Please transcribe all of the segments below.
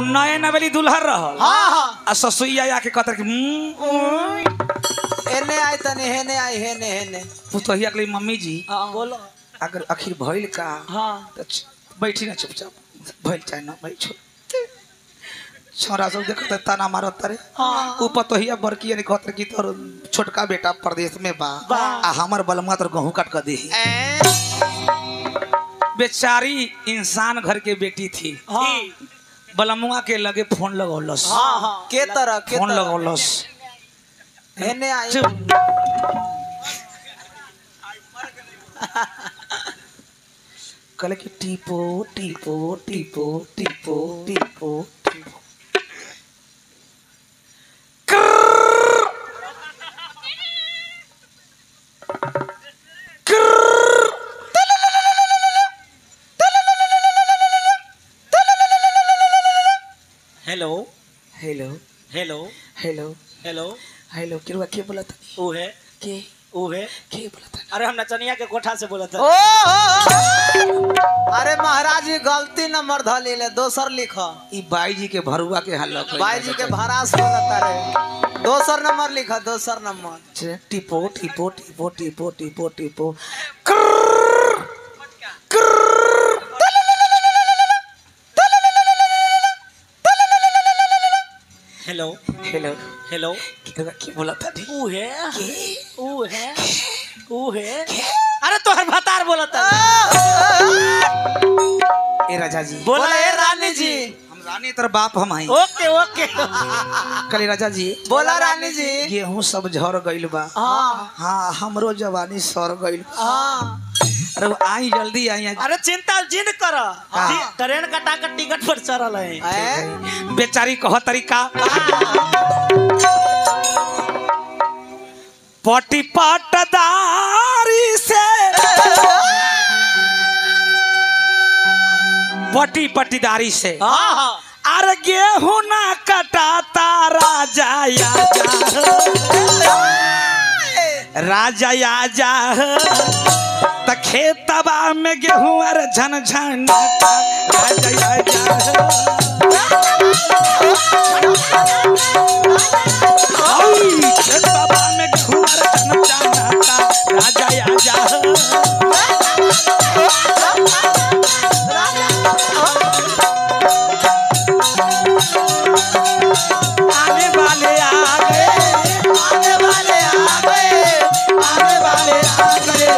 नए नवेली दुल्हर रहल हां हां आ ससुइया आके कहत कि एने आई तने हेने आई हेने पुतहिया के मम्मी जी हां बोलो अगर आखिर भइल का हां बैठी ना चुपचाप भइल चाहे ना भाई छोरा सब देखत ताना मारत रे ऊ पतोहिया बड़की ने कहत कि तोर छोटका बेटा प्रदेश में बा आ हमर बलमा तोर गहूं काट कर दे बेचारी इंसान घर के बेटी थी बलमुआ के लगे फोन लगौलस के तरह फोन लगौलस हेने आई कहले कि टीपो टीपो टीपो टीपो टीपो hello hello hello hello hello hello किरवा के बोला था वो है के बोला था अरे हम नचनिया के कोठा से बोला था अरे महाराज जी गलती नंबर धले ले दोसर लिख ई बाई जी के भरुआ के हाल भाई जी के भरास बोलता रे दोसर नंबर लिखा दोसर नंबर टिपो टिपो टिपो टिपो टिपो टिपो हेलो हेलो हेलो की बोला था वो है अरे तो हर भतार बोला था ए राजा जी बोला ए रानी जी हम रानी तेरा बाप हम आई ओके ओके कली राजा जी बोला रानी जी गेहूं सब झड़ गइल बा हाँ हमरो जवानी सर गइल अरे आई जल्दी आई अरे चिंता जिन कर ट्रेन कटा कर टिकट पर चढ़ल है बेचारी कह तरीका पटी पटदारी से पटी पटीदारी से अरे गेहूं ना कटाता राजा आजा त खेतबा में गेहूं अर झन झन राजा आजा खेतबा में गेहूं अर झन झन राजा आजा आने वाले आ गए आने वाले आ गए आने वाले आ गए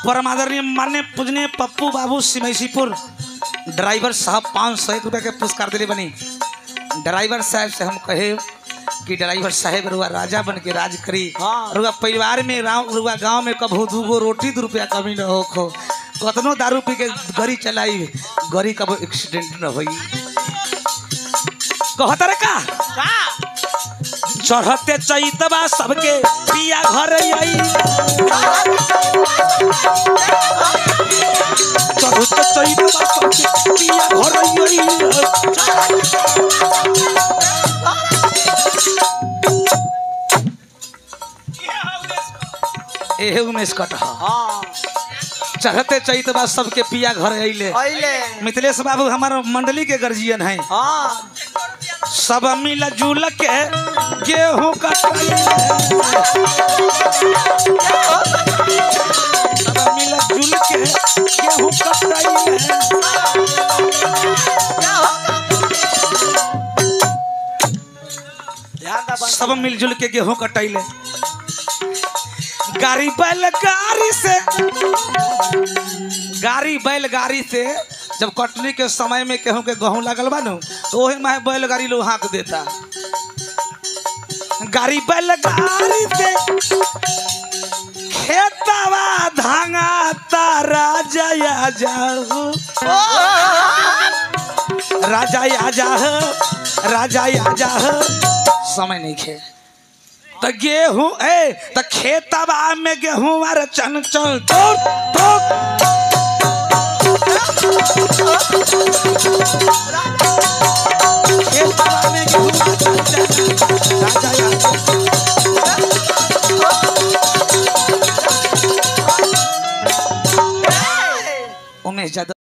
परम आदरणीय मान्य पूजनीय पप्पू बाबू सिमैसीपुर ड्राइवर साहब 501 रुपये के पुरस्कार दिले बनी। ड्राइवर साहब से हम कहे कि ड्राइवर साहब रुआ राजा बन के राज करी रुआ परिवार में रुआ गांव में कबो 2 रोटी 2 रुपया कमी न हो खो कतनो दारू पी के गाड़ी चलाई गाड़ी कबो एक्सीडेंट न होई कहत रे का चढ़ते चैतबा सबके पिया घर आई चढ़ते चैतबा सबके पिया घर आई एहे उमेश कट चढ़ते चैतबा सबके पिया घर अइले मिथिलेश बाबू हमारा मंडली के गर्जियन है सब मिल जुल के गेहूं कटाइले सब मिल जुल के गेहूं कटाइले सब मिलजुल के गेहूं कटाइले गाड़ी बैलगाड़ी से जब कटनी के समय में गेहूं के गेहूं लगल बा नु तो ओहे में बैलगाड़ी लोग हाँक देता गाड़ी बैलगाड़ी से खेतवा धांगाता राजा आ जाओ राजा आ जाओ राजा आ जाओ समय नहीं खे तो गेहूं तो खेतबा में गेहूं और चंचल